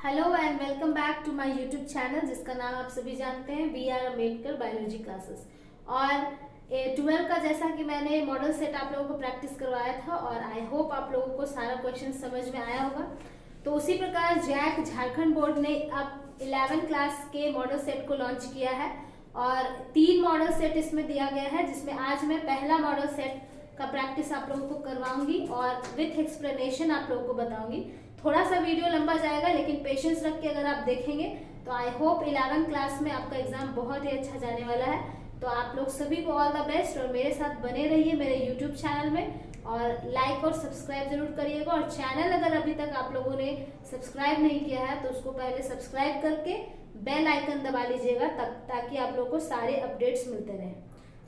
Hello and welcome back to my YouTube channel जिसका नाम आप सभी जानते हैं B R Ambedkar biology classes. और 12 का जैसा कि मैंने मॉडल सेट आप लोगों को प्रैक्टिस करवाया था और आई होप आप लोगों को सारा क्वेश्चन समझ में आया होगा। तो उसी प्रकार जैक झारखंड बोर्ड ने अब 11 क्लास के मॉडल सेट को लॉन्च किया है और 3 मॉडल सेट इसमें दिया गया है, जिसमें आज मैं पहला मॉडल सेट का प्रैक्टिस आप लोगों को करवाऊंगी और विथ एक्सप्लेनेशन आप लोगों को बताऊंगी। थोड़ा सा वीडियो लंबा जाएगा लेकिन पेशेंस रख के अगर आप देखेंगे तो आई होप 11 क्लास में आपका एग्जाम बहुत ही अच्छा जाने वाला है। तो आप लोग सभी को ऑल द बेस्ट और मेरे साथ बने रहिए मेरे यूट्यूब चैनल में और लाइक और सब्सक्राइब जरूर करिएगा। और चैनल अगर अभी तक आप लोगों ने सब्सक्राइब नहीं किया है तो उसको पहले सब्सक्राइब करके बेल आइकन दबा लीजिएगा ताकि आप लोग को सारे अपडेट्स मिलते रहें।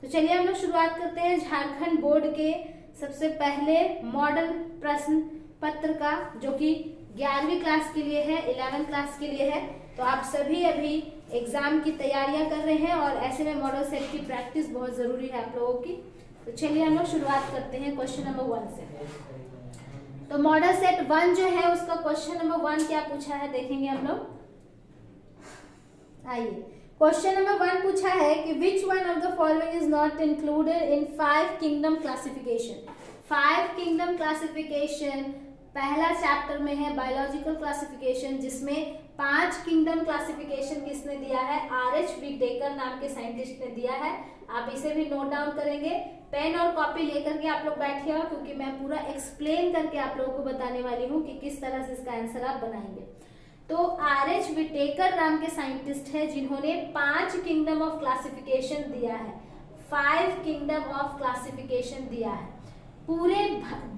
तो चलिए हम लोग शुरुआत करते हैं झारखंड बोर्ड के सबसे पहले मॉडल प्रश्न पत्र का, जो कि 11वीं क्लास के लिए है, 11 क्लास के लिए है। तो आप सभी अभी एग्जाम की तैयारियां कर रहे हैं और ऐसे में मॉडल सेट की प्रैक्टिस बहुत जरूरी है आप लोगों की। तो चलिए हम लोग शुरुआत करते हैं क्वेश्चन नंबर 1 से। तो मॉडल सेट 1 जो है उसका क्वेश्चन नंबर 1 क्या पूछा है देखेंगे हम लोग। आइए, क्वेश्चन नंबर 1 पूछा है कि which one of the following is not included in 5 kingdom classification. 5 kingdom classification पहला चैप्टर में है बायोलॉजिकल क्लासिफिकेशन, जिसमें 5 किंगडम क्लासिफिकेशन किसने दिया है, आर.एच. व्हिटेकर नाम के साइंटिस्ट ने दिया है। आप इसे भी नोट डाउन करेंगे, पेन और कॉपी लेकर के आप लोग बैठिएगा क्योंकि मैं पूरा एक्सप्लेन करके आप लोगों को बताने वाली हूँ कि किस तरह से इसका आंसर आप बनाएंगे। तो आर.एच. व्हिटेकर नाम के साइंटिस्ट है जिन्होंने 5 किंगडम ऑफ क्लासिफिकेशन दिया है, 5 किंगडम ऑफ क्लासिफिकेशन दिया है। पूरे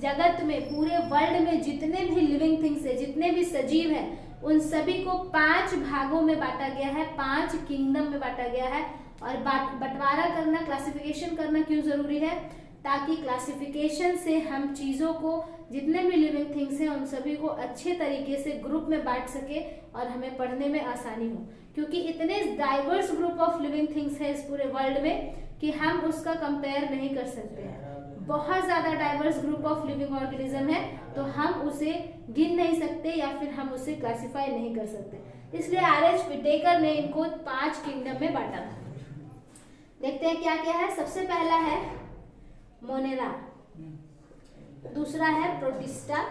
जगत में, पूरे वर्ल्ड में जितने भी लिविंग थिंग्स है, जितने भी सजीव हैं, उन सभी को 5 भागों में बांटा गया है, 5 किंगडम में बांटा गया है। और बंटवारा करना, क्लासिफिकेशन करना क्यों जरूरी है, ताकि क्लासिफिकेशन से हम चीजों को, जितने भी लिविंग थिंग्स हैं, उन सभी को अच्छे तरीके से ग्रुप में बांट सके और हमें पढ़ने में आसानी हो। क्योंकि इतने diverse group of living things है इस पूरे वर्ल्ड में कि हम उसका कंपेयर नहीं कर सकते हैं। बहुत ज्यादा diverse group of living organism है, तो हम उसे गिन नहीं सकते या फिर हम उसे क्लासिफाई नहीं कर सकते। इसलिए आर.एच. व्हिटेकर ने इनको 5 किंगडम में बांटा था। देखते हैं क्या क्या है। सबसे पहला है मोनेरा, दूसरा है प्रोटिस्टा,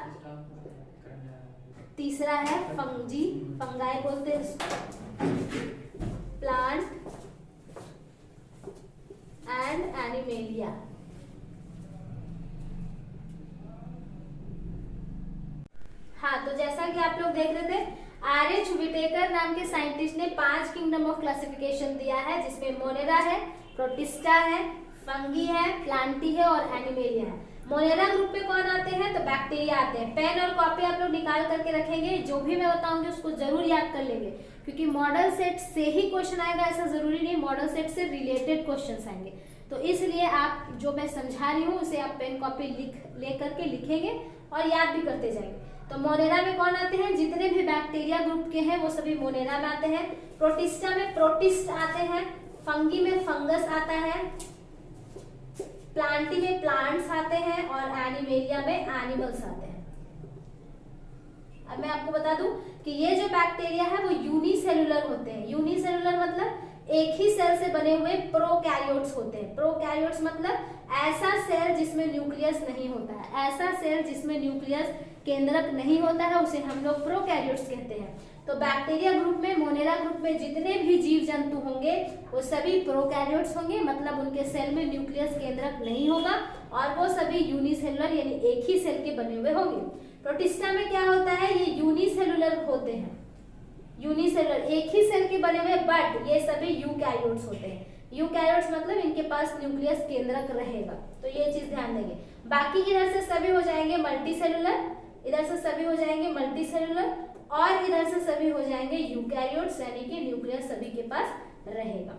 तीसरा है फंगी, फंगाई बोलते हैं इसको, प्लांट एंड एनिमेलिया। हाँ, तो जैसा कि आप लोग देख रहे थे, आर.एच. व्हिटेकर नाम के साइंटिस्ट ने 5 किंगडम ऑफ क्लासिफिकेशन दिया है, जिसमें मोनेरा है, प्रोटिस्टा है, फंगी है, प्लांटी है और एनिमेलिया है। मोनेरा ग्रुप में कौन आते हैं, तो बैक्टीरिया आते हैं। पेन और कॉपी आप लोग निकाल करके रखेंगे, जो भी मैं बताऊंगी उसको जरूर याद कर लेंगे क्योंकि मॉडल सेट से ही क्वेश्चन आएगा ऐसा जरूरी नहीं, मॉडल सेट से रिलेटेड क्वेश्चन आएंगे। तो इसलिए आप जो मैं समझा रही हूँ उसे आप पेन कॉपी ले करके लिखेंगे और याद भी करते जाएंगे। तो मोनेरा में कौन आते हैं, जितने भी बैक्टीरिया ग्रुप के हैं वो सभी मोनेरा में आते हैं। प्रोटिस्टा में प्रोटिस्ट आते हैं, फंगी में फंगस आता है, प्लांटी में प्लांट्स आते हैं और एनिमेलिया में एनिमल्स आते हैं। अब मैं आपको बता दूं कि ये जो बैक्टीरिया है वो यूनिसेलुलर होते हैं। यूनिसेलुलर मतलब एक ही सेल से बने हुए प्रोकैरियोट्स होते हैं। प्रोकैरियोट्स मतलब ऐसा सेल जिसमें न्यूक्लियस नहीं होता है, ऐसा सेल जिसमें न्यूक्लियस केंद्रक नहीं होता है उसे हम लोग प्रोकैरियोट्स कहते हैं। तो बैक्टीरिया ग्रुप में, मोनेरा ग्रुप में जितने भी जीव जंतु होंगे वो सभी प्रोकैरियोट्स होंगे, मतलब उनके सेल में न्यूक्लियस केंद्रक नहीं होगा और वो सभी यूनिसेलुलर यानी एक ही सेल के बने हुए होंगे। प्रोटिस्टा में क्या होता है, ये यूनिसेलुलर होते हैं, यूनिसेलुलर एक ही सेल के बने हुए, बट ये सभी यूकैरियोट्स होते हैं। यूकैरियोट्स मतलब इनके पास न्यूक्लियस केंद्रक रहेगा, तो ये चीज ध्यान देंगे। बाकी इधर से सभी हो जाएंगे मल्टीसेलुलर, इधर से सभी हो जाएंगे मल्टीसेलुलर और इधर से सभी हो जाएंगे यूकैरियोट्स, यानी कि न्यूक्लियस सभी के पास रहेगा।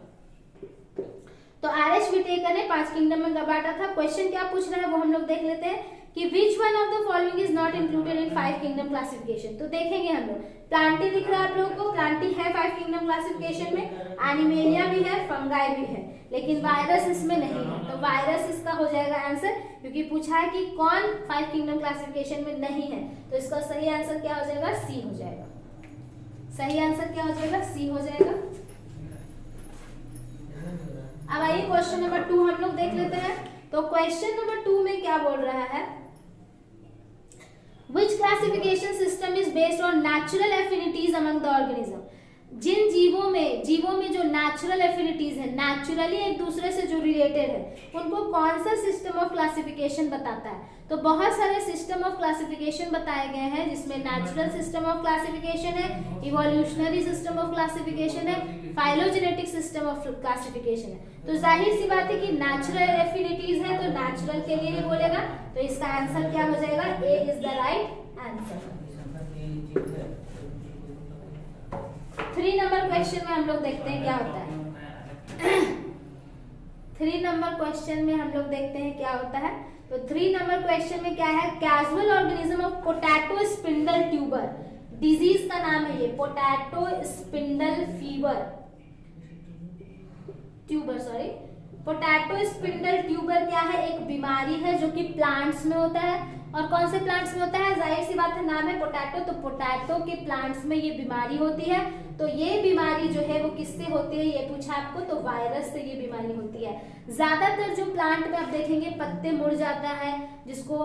तो आर.एच. व्हिटेकर ने 5 किंगडम में बांटा था। क्वेश्चन क्या पूछ रहा है वो हम लोग देख लेते हैं कि which one of the following is not included in 5 kingdom classification. तो देखेंगे हम लोग, प्लांटी दिख रहा है आप लोगों को, प्लांटी है 5 किंगडम क्लासिफिकेशन में, एनिमेलिया भी है, फंगाई भी है, लेकिन वायरस इसमें नहीं है। तो वायरस इसका हो जाएगा आंसर, क्योंकि पूछा है कि कौन 5 किंगडम क्लासिफिकेशन में नहीं है, तो इसका सही आंसर क्या हो जाएगा, सी हो जाएगा। सही आंसर क्या हो जाएगा? सी हो जाएगा। अब आइए क्वेश्चन नंबर 2 हम लोग देख लेते हैं। तो क्वेश्चन नंबर 2 में क्या बोल रहा है? Which classification system is based on natural affinities among the organism? जिन जीवों में जो नेचुरल एफिनिटीज है, नेचुरली एक दूसरे से जो रिलेटेड है, उनको कौन सा सिस्टम ऑफ क्लासिफिकेशन बताता है? तो बहुत सारे सिस्टम ऑफ क्लासिफिकेशन बताए गए हैं, जिसमें नेचुरल सिस्टम ऑफ क्लासिफिकेशन है, इवोल्यूशनरी सिस्टम ऑफ क्लासिफिकेशन है, फाइलोजेनेटिक सिस्टम ऑफ क्लासिफिकेशन है। तो जाहिर सी बात है कि नेचुरल एफिनिटीज है तो नेचुरल के लिए ही बोलेगा। तो इसका आंसर क्या हो जाएगा? A is the right answer. 3 number question में हम लोग देखते हैं क्या होता है। 3 नंबर क्वेश्चन में हम लोग देखते हैं क्या होता है। तो 3 नंबर क्वेश्चन में क्या है? Casual organism of potato spindle tuber, disease का नाम है ये potato spindle fever tuber, sorry potato spindle tuber क्या है? एक बीमारी है जो कि प्लांट्स में होता है। और कौन से प्लांट्स में होता है? जाहिर सी बात है, नाम है पोटैटो, तो पोटैटो के प्लांट्स में ये बीमारी होती है। तो ये बीमारी जो है वो किससे होती है ये पूछा आपको, तो वायरस से ये बीमारी होती है। ज्यादातर जो प्लांट में आप देखेंगे पत्ते मुड़ जाता है, जिसको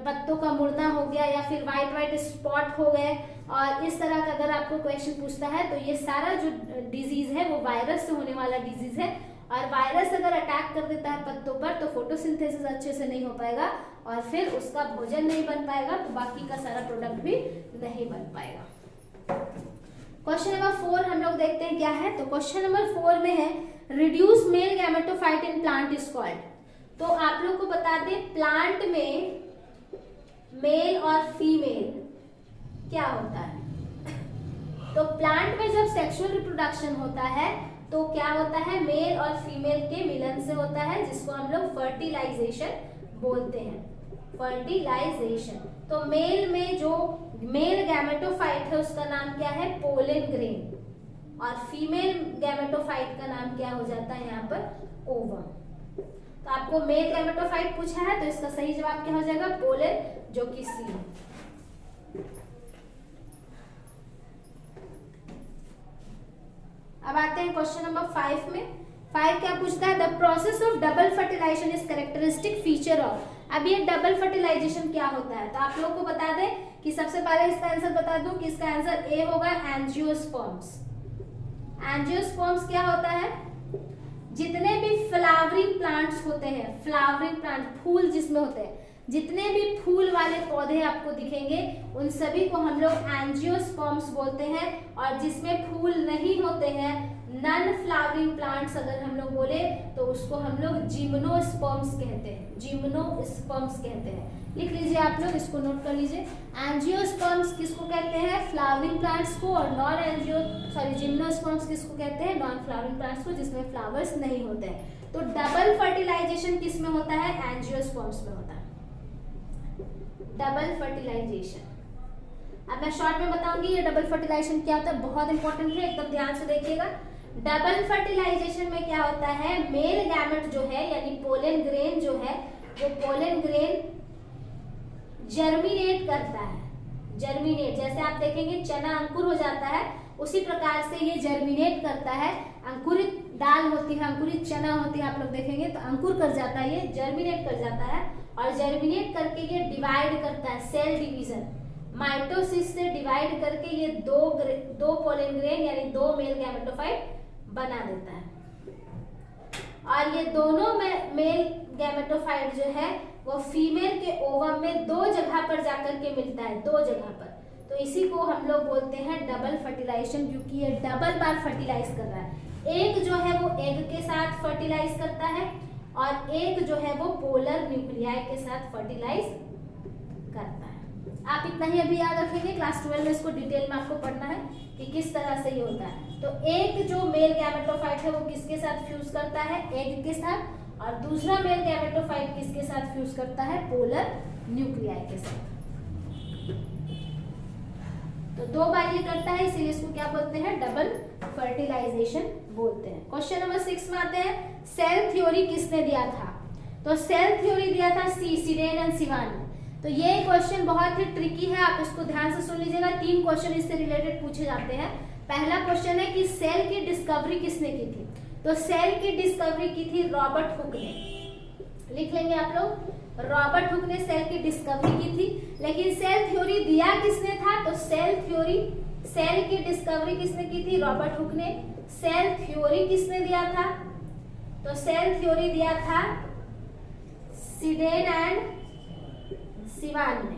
पत्तों का मुड़ना हो गया या फिर व्हाइट स्पॉट हो गए, और इस तरह का अगर आपको क्वेश्चन पूछता है तो ये सारा जो डिजीज है वो वायरस से होने वाला डिजीज है। और वायरस अगर अटैक कर देता है पत्तों पर तो फोटोसिंथेसिस अच्छे से नहीं हो पाएगा और फिर उसका भोजन नहीं बन पाएगा, तो बाकी का सारा प्रोडक्ट भी नहीं बन पाएगा। क्वेश्चन नंबर 4 हम लोग देखते हैं क्या है। तो क्वेश्चन नंबर 4 में है reduce male gametophyte in plant is called. तो आप लोग को बता दें प्लांट में मेल और फीमेल क्या होता है। तो प्लांट में जब सेक्सुअल रिप्रोडक्शन होता है तो क्या होता है? मेल और फीमेल के मिलन से होता है, जिसको हम लोग फर्टिलाइजेशन बोलते हैं। फर्टिलाइजेशन। तो मेल में जो मेल गैमेटोफाइट है उसका नाम क्या है? पोलन ग्रेन, और फीमेल गैमेटोफाइट का नाम क्या हो जाता है यहाँ पर? ओवम। तो आपको मेल गैमेटोफाइट पूछा है तो इसका सही जवाब क्या हो जाएगा? पोलन, जो कि सी है। अब आते हैं क्वेश्चन नंबर 5 में। 5 क्या पूछता है? The process of double fertilization is characteristic feature of. अब ये डबल फर्टिलाइजेशन क्या होता है? तो आप लोग को बता दें कि सबसे पहले इसका आंसर बता दूं कि इसका आंसर ए होगा, एंजियोस्पर्म्स। एंजियोस्पर्म्स क्या होता है? जितने भी फ्लावरिंग प्लांट्स होते हैं, फ्लावरिंग प्लांट फूल जिसमें होते हैं, जितने भी फूल वाले पौधे आपको दिखेंगे उन सभी को हम लोग एंजियोस्पर्म्स बोलते हैं। और जिसमें फूल नहीं होते हैं, नॉन फ्लावरिंग प्लांट्स अगर हम लोग बोले तो उसको हम लोग जिम्नोस्पर्म्स कहते हैं। जिम्नोस्पर्म्स कहते हैं। लिख लीजिए आप लोग, इसको नोट कर लीजिए। एंजियोस्पर्म्स किसको कहते हैं? फ्लावरिंग प्लांट्स को। और जिम्नोस्पर्म्स किसको कहते हैं? नॉन फ्लावरिंग प्लांट्स को, जिसमें फ्लावर्स नहीं होते हैं। तो डबल फर्टिलाइजेशन किस में होता है? एंजियोस्पर्म्स में होता है, डबल फर्टिलाइजेशन। अब मैं शॉर्ट में बताऊंगी ये डबल फर्टिलाइजेशन क्या होता है, बहुत इंपॉर्टेंट है, एकदम ध्यान से देखिएगा। डबल फर्टिलाइजेशन में क्या होता है? मेल गैमेट जो है यानी पोलन ग्रेन जो है वो पोलन ग्रेन जर्मिनेट करता है। जर्मिनेट, जैसे आप देखेंगे चना अंकुर हो जाता है उसी प्रकार से ये जर्मिनेट करता है। अंकुरित दाल होती है, अंकुरित चना होती है, आप लोग देखेंगे तो अंकुर कर जाता है, ये जर्मिनेट कर जाता है। और जर्मिनेट करके ये डिवाइड करता है, सेल डिवीजन, माइटोसिस से डिवाइड करके ये दो पोलन ग्रेन यानी 2 मेल गैमेटोफाइट बना देता है। और ये दोनों मेल गैमेटोफाइट जो है वो फीमेल के ओवम में 2 जगह पर जाकर के मिलता है, 2 जगह पर। तो इसी को हम लोग बोलते हैं डबल फर्टिलाइजेशन, क्योंकि ये डबल बार फर्टिलाइज कर रहा है। एक जो है वो एग के साथ फर्टिलाइज करता है और एक जो है वो पोलर न्यूक्लियाई के साथ फर्टिलाइज करता है। आप इतना ही अभी याद रखेंगे, क्लास 12 में इसको डिटेल में आपको पढ़ना है कि किस तरह से ये होता है। तो एक जो मेल गैमेटोफाइट है वो किसके साथ फ्यूज करता है? एग के साथ। और दूसरा मेल गैमेटोफाइट किसके साथ फ्यूज करता है? पोलर न्यूक्लियाई के साथ। तो 2 बार ये करता है, इसीलिए इसको क्या बोलते हैं? डबल फर्टिलाइजेशन बोलते हैं। क्वेश्चन नंबर 6 में आते हैं, सेल थ्योरी किसने दिया था? तो सेल थ्योरी दिया था सिडेन एंड सिवान ने। तो ये क्वेश्चन बहुत ही ट्रिकी है, आप इसको ध्यान से सुन लीजिएगा। 3 क्वेश्चन इससे रिलेटेड पूछे जाते हैं। पहला क्वेश्चन है कि सेल की डिस्कवरी किसने की थी? तो सेल की डिस्कवरी की थी रॉबर्ट हुक ने। लिख लेंगे आप लोग, रॉबर्ट हुक ने सेल की डिस्कवरी की थी। लेकिन सेल थ्योरी दिया किसने था? तो सेल की डिस्कवरी किसने की थी? रॉबर्ट हुक ने। सेल थ्योरी किसने दिया था? तो सेल थ्योरी दिया था सिडेन एंड सिवान ने।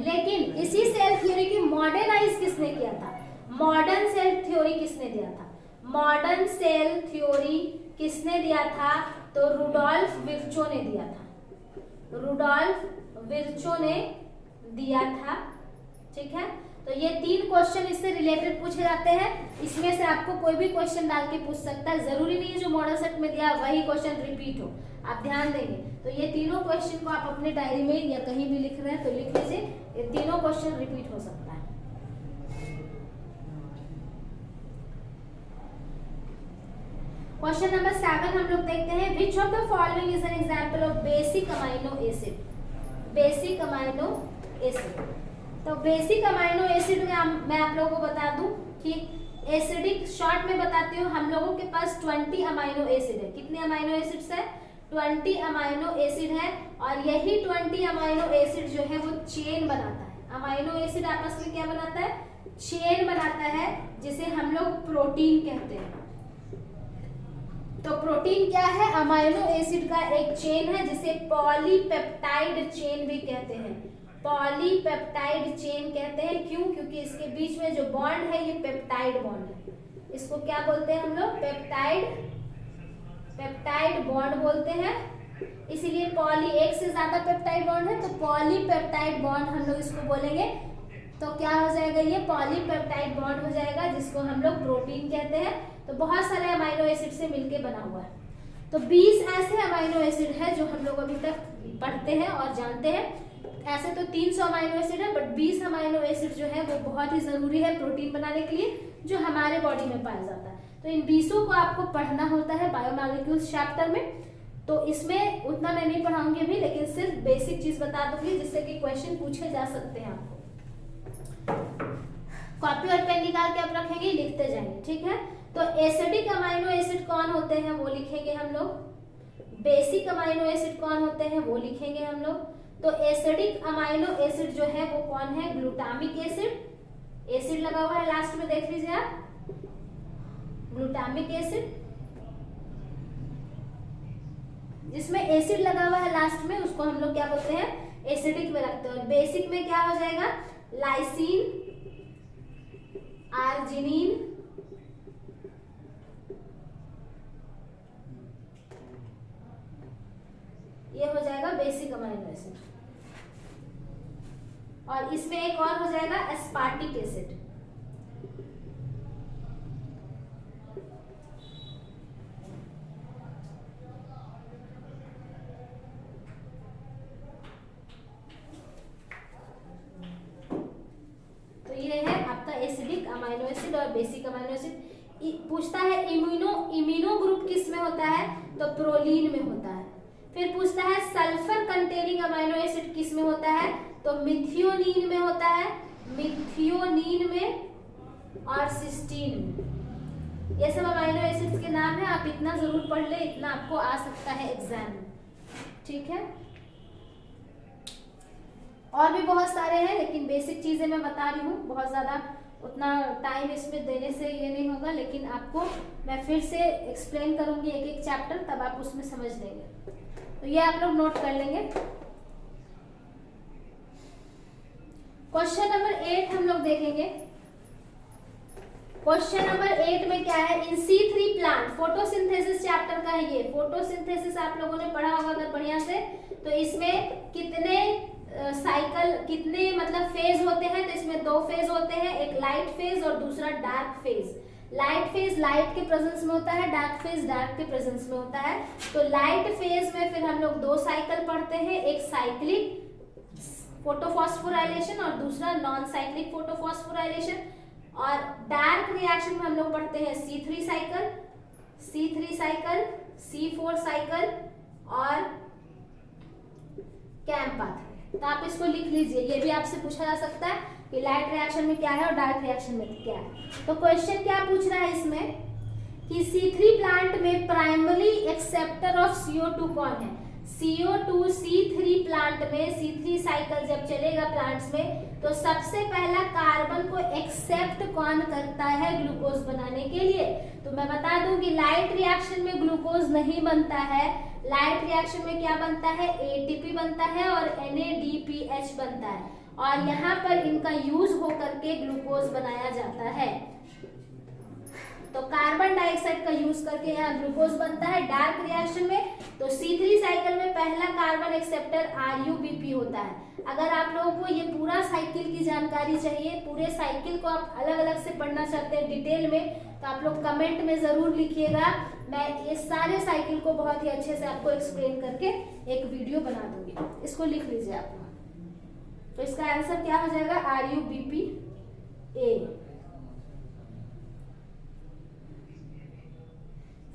लेकिन इसी सेल थ्योरी की मॉडर्नाइज किसने किया था? मॉडर्न सेल थ्योरी किसने दिया था? मॉडर्न सेल थ्योरी किसने दिया था? तो रुडोल्फ विर्चो ने दिया था। रुडोल्फ विर्चो ने दिया था। ठीक है, तो ये 3 क्वेश्चन इससे रिलेटेड पूछे जाते हैं। इसमें से आपको कोई भी क्वेश्चन डाल के पूछ सकता है, जरूरी नहीं है जो मॉडल सेट में दिया वही क्वेश्चन रिपीट हो, आप ध्यान देंगे। तो ये तीनों क्वेश्चन को आप अपने डायरी में या कहीं भी लिख रहे हैं तो लिख लीजिए, ये तीनों क्वेश्चन रिपीट हो सकता है। क्वेश्चन नंबर 7 हम लोग देखते हैं, which of the following is an example of basic amino acid? Basic amino acid. तो बेसिक अमाइनो एसिड में मैं आप लोगों को बता दूं कि एसिडिक, शॉर्ट में बताती हूँ, हम लोगों के पास 20 अमाइनो एसिड है। कितने अमाइनो एसिड्स है? 20 अमाइनो एसिड है। और यही 20 अमाइनो एसिड जो है वो चेन बनाता है। अमाइनो एसिड आपस में क्या बनाता है? चेन बनाता है, जिसे हम लोग प्रोटीन कहते हैं। तो प्रोटीन क्या है? अमाइनो एसिड का एक चेन है, जिसे पॉलीपेप्टाइड चेन भी कहते हैं। पॉलीपेप्टाइड चेन कहते हैं। क्यों? क्योंकि इसके बीच में जो बॉन्ड है ये पेप्टाइड बॉन्ड है। इसको क्या बोलते हैं हम लोग? पेप्टाइड बॉन्ड बोलते हैं। इसीलिए एक से ज्यादा पेप्टाइड बॉन्ड है तो पॉलीपेप्टाइड बॉन्ड हम लोग इसको बोलेंगे। तो क्या हो जाएगा? ये पॉलीपेप्टाइड बॉन्ड हो जाएगा, जिसको हम लोग प्रोटीन कहते हैं। तो बहुत सारे अमाइनो एसिड से मिलके बना हुआ है। तो 20 ऐसे अमाइनो एसिड है जो हम लोग अभी तक पढ़ते हैं और जानते हैं। ऐसे तो 300 अमाइनो एसिड है, बट 20 अमाइनो एसिड जो है वो बहुत ही जरूरी है प्रोटीन बनाने के लिए, जो हमारे बॉडी में पाया जाता है। तो इन 20 को आपको पढ़ना होता है बायोमॉलिक्यूल्स चैप्टर में। तो इसमें उतना मैं नहीं पढ़ाऊंगी अभी, लेकिन सिर्फ बेसिक चीज बता दूंगी जिससे कि क्वेश्चन पूछे जा सकते हैं। आपको कॉपी और पेन निकाल के आप रखेंगे, लिखते जाएंगे। ठीक है, तो एसिडिक अमाइनो एसिड कौन होते हैं वो लिखेंगे हम लोग। बेसिक अमाइनो एसिड कौन होते हैं वो लिखेंगे हम लोग। तो एसिडिक अमाइनो एसिड जो है वो कौन है? Glutamic acid. एसिड लगा हुआ है लास्ट में, देख लीजिए आप, ग्लूटामिक एसिड। जिसमें एसिड लगा हुआ है लास्ट में उसको हम लोग क्या बोलते हैं? एसिडिक में रखते हैं। और बेसिक में क्या हो जाएगा? लाइसिन, आर्जिनिन, ये हो जाएगा बेसिक अमाइनो एसिड। और इसमें एक और हो जाएगा एस्पार्टिक एसिड। तो ये है आपका एसिडिक अमाइनो एसिड और बेसिक अमाइनो एसिड। पूछता है इम्यूनो ग्रुप किस में होता है? तो प्रोलीन में होता है। फिर पूछता है सल्फर कंटेनिंग अमाइनो एसिड किस में होता है? तो मिथियोनीन में होता है। मिथियोनीन में और सिस्टीन में। ये सब अमाइनो एसिड्स के नाम है। आप इतना जरूर पढ़ ले, इतना आपको आ सकता है एग्जाम में। ठीक है, और भी बहुत सारे हैं, लेकिन बेसिक चीजें मैं बता रही हूँ। बहुत ज्यादा उतना टाइम इसमें देने से ये नहीं होगा, लेकिन आपको मैं फिर से एक्सप्लेन करूंगी एक एक चैप्टर, तब आप उसमें समझ लेंगे। तो ये आप लोग नोट कर लेंगे। क्वेश्चन नंबर 8 हम लोग देखेंगे। क्वेश्चन नंबर 8 में क्या है? इन C3 प्लांट, फोटोसिंथेसिस चैप्टर का है ये। फोटोसिंथेसिस आप लोगों ने पढ़ा होगा अगर बढ़िया से। तो इसमें कितने साइकिल, कितने मतलब फेज होते हैं? तो इसमें 2 फेज होते हैं, एक लाइट फेज और दूसरा dark phase. Light phase light के प्रेजेंस में होता है, डार्क फेज डार्क के प्रेजेंस में होता है। तो लाइट फेज में फिर हम लोग 2 साइकिल पढ़ते हैं, एक साइक्लिक फोटोफॉस्फोराइलेशन और दूसरा नॉन साइक्लिक फोटोफॉस्फोराइलेशन। और डार्क रिएक्शन में हम लोग पढ़ते हैं C3 साइकिल, C4 साइकिल और कैम पाथवे। तो आप इसको लिख लीजिए, ये भी आपसे पूछा जा सकता है कि लाइट रिएक्शन में क्या है और डार्क रिएक्शन में क्या है। तो क्वेश्चन क्या पूछ रहा है इसमें कि C3 प्लांट में प्राइमरी एक्सेप्टर ऑफ CO2 कौन है। CO2 C3 प्लांट में C3 साइकिल जब चलेगा प्लांट्स में तो सबसे पहला कार्बन को एक्सेप्ट कौन करता है ग्लूकोज बनाने के लिए। तो मैं बता दूं कि लाइट रिएक्शन में ग्लूकोज नहीं बनता है, लाइट रिएक्शन में क्या बनता है, ATP बनता है और NADPH बनता है, और यहाँ पर इनका यूज होकर के ग्लूकोज बनाया जाता है। तो कार्बन डाइऑक्साइड का यूज करके यहाँ ग्लूकोज बनता है। डार्क रिएक्शन में तो C3 साइकिल में पहला कार्बन एक्सेप्टर RUBP होता है। अगर आप लोगों को ये पूरा साइकिल की जानकारी चाहिए, पूरे साइकिल को आप अलग अलग से पढ़ना चाहते हैं डिटेल में, तो आप लोग कमेंट में जरूर लिखिएगा। मैं ये सारे साइकिल को बहुत ही अच्छे से आपको एक्सप्लेन करके एक वीडियो बना दूंगी। इसको लिख लीजिए आप। तो इसका आंसर क्या हो जाएगा, RUBPA।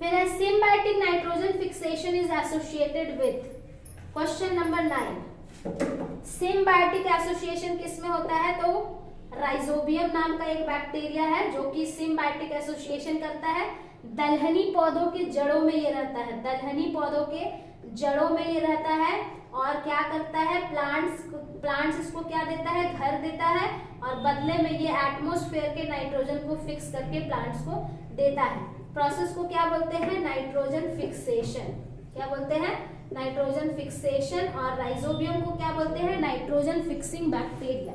फिर है symbiotic nitrogen fixation is associated with. Question number 9, symbiotic association किसमें होता है, तो राइजोबियम नाम का एक बैक्टीरिया है जो कि सिम्बायोटिक एसोसिएशन करता है। दलहनी पौधों के जड़ों में ये रहता है, दलहनी पौधों के जड़ों में ये रहता है, और क्या करता है, प्लांट्स इसको क्या देता है, घर देता है, और बदले में ये एटमॉस्फेयर के नाइट्रोजन को फिक्स करके प्लांट्स को देता है। प्रोसेस को क्या बोलते हैं, नाइट्रोजन फिक्सेशन। क्या बोलते हैं, नाइट्रोजन फिक्सेशन। और राइजोबियम को क्या बोलते हैं, नाइट्रोजन फिक्सिंग बैक्टीरिया।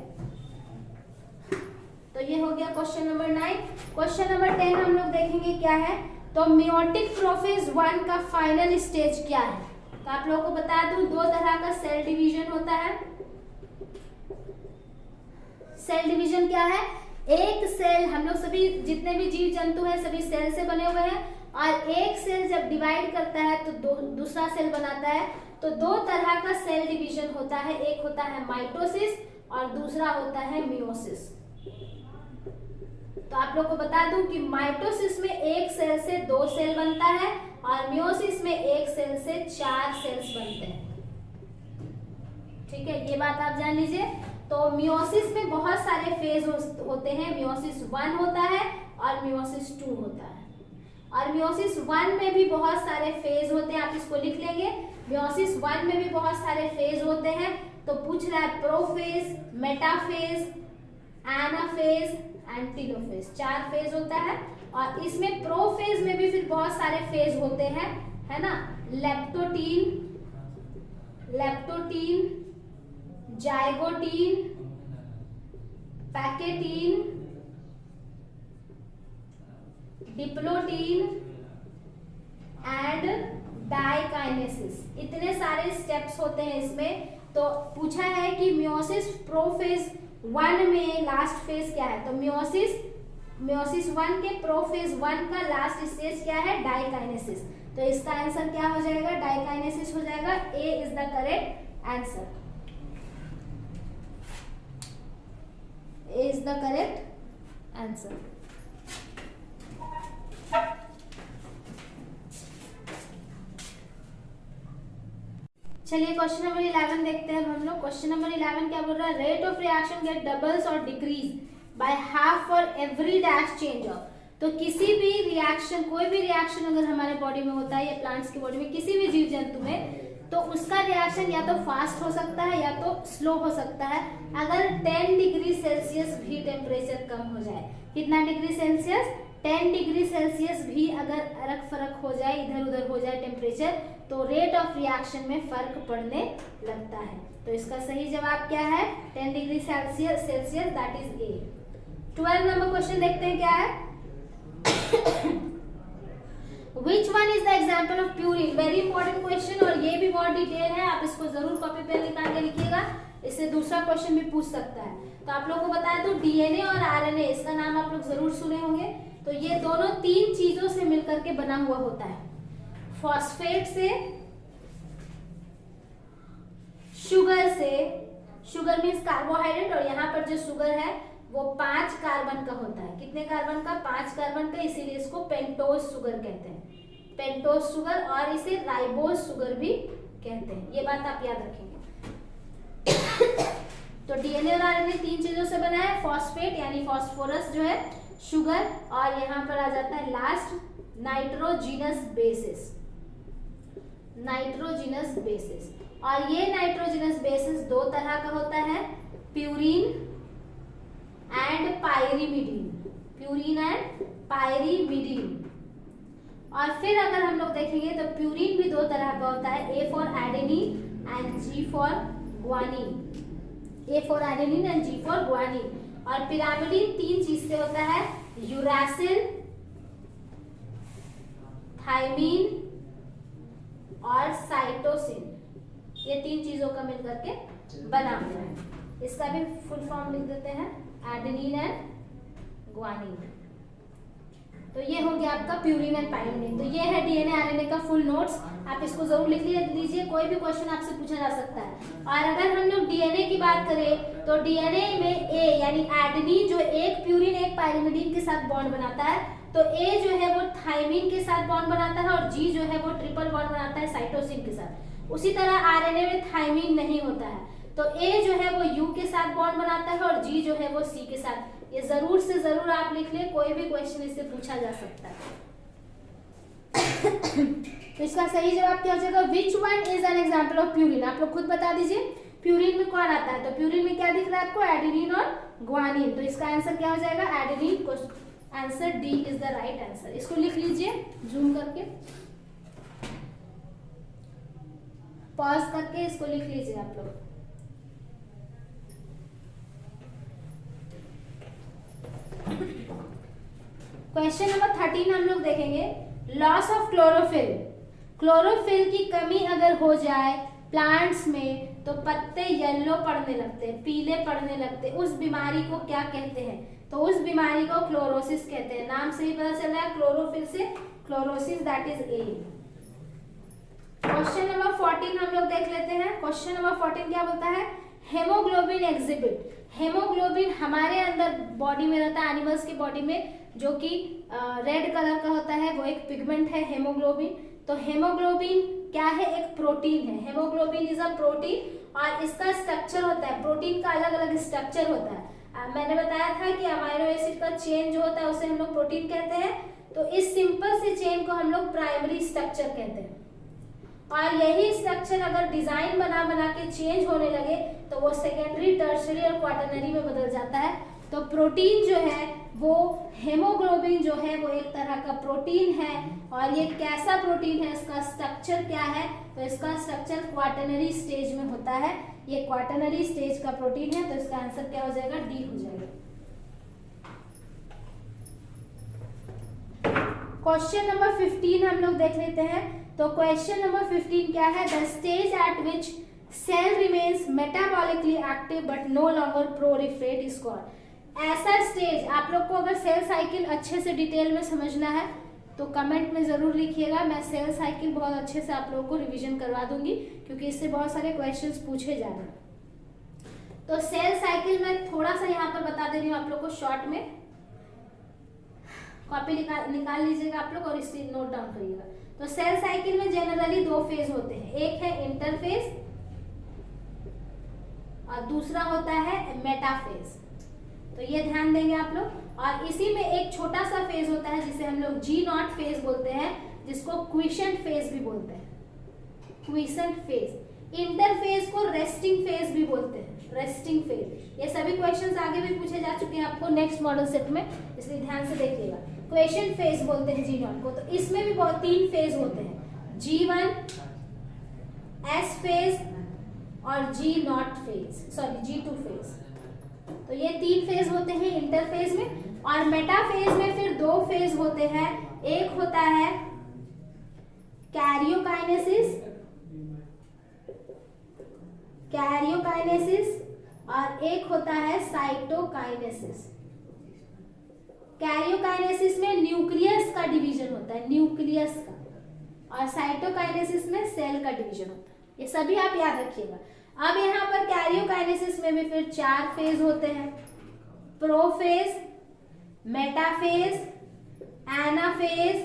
तो ये हो गया क्वेश्चन नंबर 9। क्वेश्चन नंबर 10 हम लोग देखेंगे क्या है, तो मियोटिक प्रोफेज 1 का फाइनल स्टेज क्या है। तो आप लोगों को बता दूं, 2 तरह का सेल डिवीजन होता है। सेल डिवीजन क्या है, एक सेल, हम लोग सभी जितने भी जीव जंतु हैं सभी सेल से बने हुए हैं, और एक सेल जब डिवाइड करता है तो दूसरा सेल बनाता है। तो 2 तरह का सेल डिवीजन होता है, एक होता है माइटोसिस और दूसरा होता है मियोसिस। तो आप लोग को बता दूं कि माइटोसिस में एक सेल से 2 सेल बनता है और मियोसिस में एक सेल से 4 सेल्स बनते हैं। ठीक है, ये बात आप जान लीजिए। तो मियोसिस में बहुत सारे फेज होते हैं, मियोसिस 1 होता है और मियोसिस 2 होता है, और मियोसिस 1 में भी बहुत सारे फेज होते हैं। आप इसको लिख लेंगे, मियोसिस 1 में भी बहुत सारे फेज होते हैं। तो पूछ रहा है prophase, metaphase, anaphase and telophase, 4 phase होता है। और इसमें प्रोफेज में भी फिर बहुत सारे फेज होते हैं, है ना, leptotene, zygotene, pachytene, diplotene and diakinesis, इतने सारे स्टेप्स होते हैं इसमें। तो पूछा है कि मियोसिस प्रोफेज 1 में लास्ट फेज क्या है, तो मियोसिस 1 के प्रोफेज 1 का लास्ट स्टेज क्या है, डाइकाइनेसिस। तो इसका आंसर क्या हो जाएगा, डाइकाइनेसिस हो जाएगा। A is the correct answer, A is the correct answer. चलिए क्वेश्चन नंबर 11 देखते हैं हम लोग। क्वेश्चन नंबर 11 क्या बोल रहा है, rate of reaction get doubles और decrease by half for every dash change of. तो किसी भी रिएक्शन, कोई भी रिएक्शन अगर हमारे बॉडी में होता है या प्लांट्स की बॉडी में किसी भी जीव जंतु में, तो उसका रिएक्शन या तो फास्ट हो सकता है या तो स्लो हो सकता है अगर 10 डिग्री सेल्सियस भी टेम्परेचर कम हो जाए। कितना डिग्री सेल्सियस, 10 डिग्री सेल्सियस भी अगर अरक फरक हो जाए, इधर उधर हो जाए टेम्परेचर, तो रेट ऑफ रिएक्शन में फर्क पड़ने लगता है। तो इसका सही जवाब क्या है, 10 degree Celsius, that is a. 12 number question देखते हैं क्या है, Which one is the example of purine? Very important question, और ये भी बहुत डिटेल है, आप इसको जरूर कॉपी पेन निकाल के लिखिएगा, इससे दूसरा क्वेश्चन भी पूछ सकता है। तो आप लोगों को बताया तो डीएनए और आरएनए, इसका नाम आप लोग जरूर सुने होंगे। तो ये दोनों 3 चीजों से मिलकर के बना हुआ होता है, फॉस्फेट से, शुगर से, शुगर मीन्स कार्बोहाइड्रेट, और यहाँ पर जो शुगर है वो 5 कार्बन का होता है। कितने कार्बन का, 5 कार्बन का, इसीलिए इसको पेंटोज शुगर कहते हैं, पेंटोज शुगर, और इसे राइबोज शुगर भी कहते हैं। ये बात आप याद रखेंगे। तो डीएनए और आरएनए तीन चीजों से बना है, फॉस्फेट यानी फॉस्फोरस जो है, शुगर, और यहाँ पर आ जाता है last nitrogenous basis, nitrogenous basis. और ये नाइट्रोजिनस बेसिस दो तरह का होता है, purine and pyrimidine, purine and pyrimidine. और फिर अगर हम लोग देखेंगे तो प्यूरिन भी दो तरह का होता है, A for adenine and G for guanine, A for adenine and G for guanine. और पिरामिडीन तीन चीज से होता है, यूरासिल, थायमीन और साइटोसिन, ये तीन चीजों का मिलकर के बना हुआ है। इसका भी फुल फॉर्म लिख देते हैं, एडेनिन एंड ग्वानिन। तो ये हो गया आपका प्यूरिन एंड पायरीमिडीन। तो ये है डीएनए आरएनए का फुल नोट्स, आप इसको जरूर लिख लीजिए, कोई भी क्वेश्चन आपसे पूछा जा सकता है। और अगर हम लोग डीएनए की बात करें तो डीएनए में ए यानी एडेनिन जो एक प्यूरिन एक पायरीमिडीन के साथ बॉन्ड बनाता है, तो ए जो है वो थायमीन के साथ बॉन्ड बनाता है और जी जो है वो ट्रिपल बॉन्ड बनाता है साइटोसिन के साथ। उसी तरह आरएनए में थायमीन नहीं होता है, तो ए जो है वो यू के साथ बॉन्ड बनाता है और जी जो है वो सी के साथ। ये जरूर से जरूर आप लिख लें, कोई भी क्वेश्चन इससे पूछा जा सकता है। तो इसका सही जवाब क्या हो जाएगा, which one is an example of purine. आप लोग खुद बता दीजिए प्यूरिन में कौन आता है। तो प्यूरिन में क्या दिख रहा है आपको, एडेनिन और ग्वानिन। तो इसका आंसर क्या हो जाएगा, adenine. Answer D is the right answer. इसको लिख लीजिए जूम करके, पॉज करके इसको लिख लीजिए आप लोग। क्वेश्चन नंबर 13 हम लोग देखेंगे, लॉस ऑफ क्लोरोफिल। क्लोरोफिल की कमी अगर हो जाए प्लांट्स में तो पत्ते येलो पड़ने लगते हैं, पीले पड़ने लगते हैं, उस बीमारी को क्या कहते हैं। तो उस बीमारी को क्लोरोसिस कहते हैं। नाम से ही पता चल रहा है क्लोरोफिल से chlorosis, that is a. Question number 14 हम लोग देख लेते हैं। क्वेश्चन नंबर 14 क्या बोलता है, हेमोग्लोबिन एग्जिबिट। हेमोग्लोबिन हमारे अंदर बॉडी में रहता है, एनिमल्स की बॉडी में, जो कि रेड कलर का होता है, वो एक पिगमेंट है हेमोग्लोबिन। तो हेमोग्लोबिन क्या है, एक प्रोटीन है। हेमोग्लोबिन इज अ प्रोटीन और इसका स्ट्रक्चर होता है, प्रोटीन का अलग अलग स्ट्रक्चर होता है। मैंने बताया था कि अमाइनो एसिड का चेन जो होता है उसे हम लोग प्रोटीन कहते हैं। तो इस सिंपल से चेन को हम लोग प्राइमरी स्ट्रक्चर कहते हैं। और यही स्ट्रक्चर अगर डिजाइन बना बना के चेंज होने लगे तो वो सेकेंडरी, टर्शरी और क्वाटरनरी में बदल जाता है। तो प्रोटीन जो है वो, हेमोग्लोबिन जो है वो एक तरह का प्रोटीन है। और ये कैसा प्रोटीन है, इसका स्ट्रक्चर क्या है, तो इसका स्ट्रक्चर क्वाटरनरी स्टेज में होता है। ये क्वाटरनरी स्टेज का प्रोटीन है। तो इसका आंसर क्या हो जाएगा, डी हो जाएगा। क्वेश्चन नंबर 15 हम लोग देख लेते हैं। तो क्वेश्चन नंबर 15 क्या है, the stage at which cell remains metabolically active but no longer proliferate is called. ऐसा स्टेज, आप लोग को अगर सेल साइकिल अच्छे से डिटेल में समझना है तो कमेंट में जरूर लिखिएगा। मैं सेल साइकिल बहुत अच्छे से आप लोगों को रिवीजन करवा दूंगी, क्योंकि इससे बहुत सारे क्वेश्चंस पूछे जा रहे हैं। तो सेल साइकिल में थोड़ा सा यहाँ पर बता दे रही हूँ आप लोग को शॉर्ट में, कॉपी निकाल लीजिएगा आप लोग और इसे नोट डाउन करिएगा। तो सेल साइकिल में जनरली दो फेज होते हैं, एक है इंटरफेज और दूसरा होता है मेटाफेज। तो ये ध्यान देंगे आप लोग। और इसी में एक छोटा सा फेज होता है जिसे हम लोग G0 फेज बोलते हैं, जिसको क्विसेंट फेज भी बोलते हैं, क्विसेंट फेज। इंटरफेज को रेस्टिंग फेज भी बोलते हैं, रेस्टिंग फेज। ये सभी क्वेश्चंस आगे भी पूछे जा चुके हैं आपको नेक्स्ट मॉडल सेट में, इसलिए ध्यान से देखिएगा। क्वेश्चन फेज बोलते हैं G0 को। तो इसमें भी बहुत तीन फेज होते हैं, G1, S फेज और G0 phase, sorry G2 phase. तो ये तीन फेज होते हैं इंटरफेज में। और मेटाफेज में फिर दो फेज होते हैं, एक होता है कैरियोकाइनेसिस, और एक होता है साइटोकाइनेसिस। कैरियोकाइनेसिस में न्यूक्लियस का डिवीजन होता है, न्यूक्लियस का, और साइटोकाइनेसिस में सेल का डिवीजन होता है। ये सभी आप याद रखिएगा। अब यहाँ पर कैरियोकाइनेसिस में भी फिर चार फेज होते हैं, prophase, metaphase, anaphase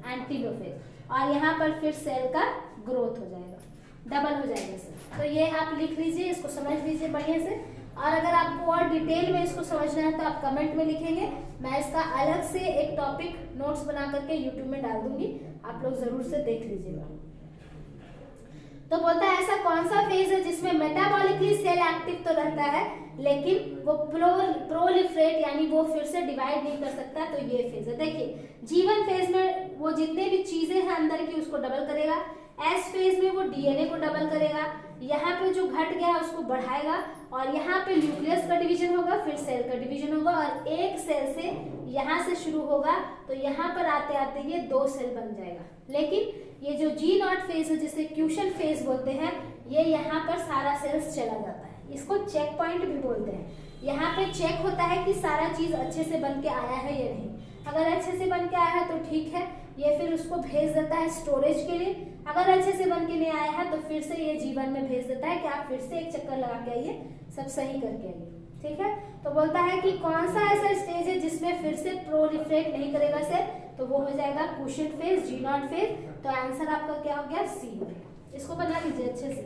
and telophase. और यहाँ पर फिर सेल का ग्रोथ हो जाएगा, डबल हो जाएगा सेल। तो ये आप लिख लीजिए, इसको समझ लीजिए बढ़िया से। और अगर आपको और डिटेल में इसको समझना है तो आप कमेंट में लिखेंगे, मैं इसका अलग से एक टॉपिक नोट्स बना करके यूट्यूब में डाल दूंगी, आप लोग जरूर से देख लीजिएगा। तो बोलता है ऐसा कौन सा फेज है जिसमें मेटाबॉलिकली सेल एक्टिव तो रहता है लेकिन वो प्रोलिफरेट यानी वो फिर से डिवाइड नहीं कर सकता, तो ये फेज है। देखिए G1 फेज में वो जितने भी चीजें हैं अंदर की उसको डबल करेगा, एस फेज में वो डीएनए को डबल करेगा, यहाँ पे जो घट गया उसको बढ़ाएगा, और यहाँ पे न्यूक्लियस का डिवीजन होगा, फिर सेल का डिवीजन होगा, और एक सेल से यहाँ से शुरू होगा तो यहाँ पर आते आते ये 2 सेल बन जाएगा। लेकिन ये जो G0 फेज है जिसे क्यूशन फेज बोलते हैं, ये यहाँ पर सारा सेल्स चला जाता है, इसको चेक पॉइंट भी बोलते हैं। यहाँ पे चेक होता है कि सारा चीज अच्छे से बन के आया है या नहीं, अगर अच्छे से बन के आया है तो ठीक है, ये फिर उसको भेज देता है स्टोरेज के लिए। अगर अच्छे से बन के नहीं आया है तो फिर से ये G1 में भेज देता है कि आप फिर से एक चक्कर लगा के आइए, सब सही करके आइए, ठीक है। तो बोलता है कि कौन सा ऐसा स्टेज है जिसमें फिर से प्रोलिफरेट नहीं करेगा सेल, तो वो हो जाएगा क्वोशिएंट फेज, G0 फेज। तो आंसर आपका क्या हो गया, सी हो गया। इसको बना लीजिए अच्छे से।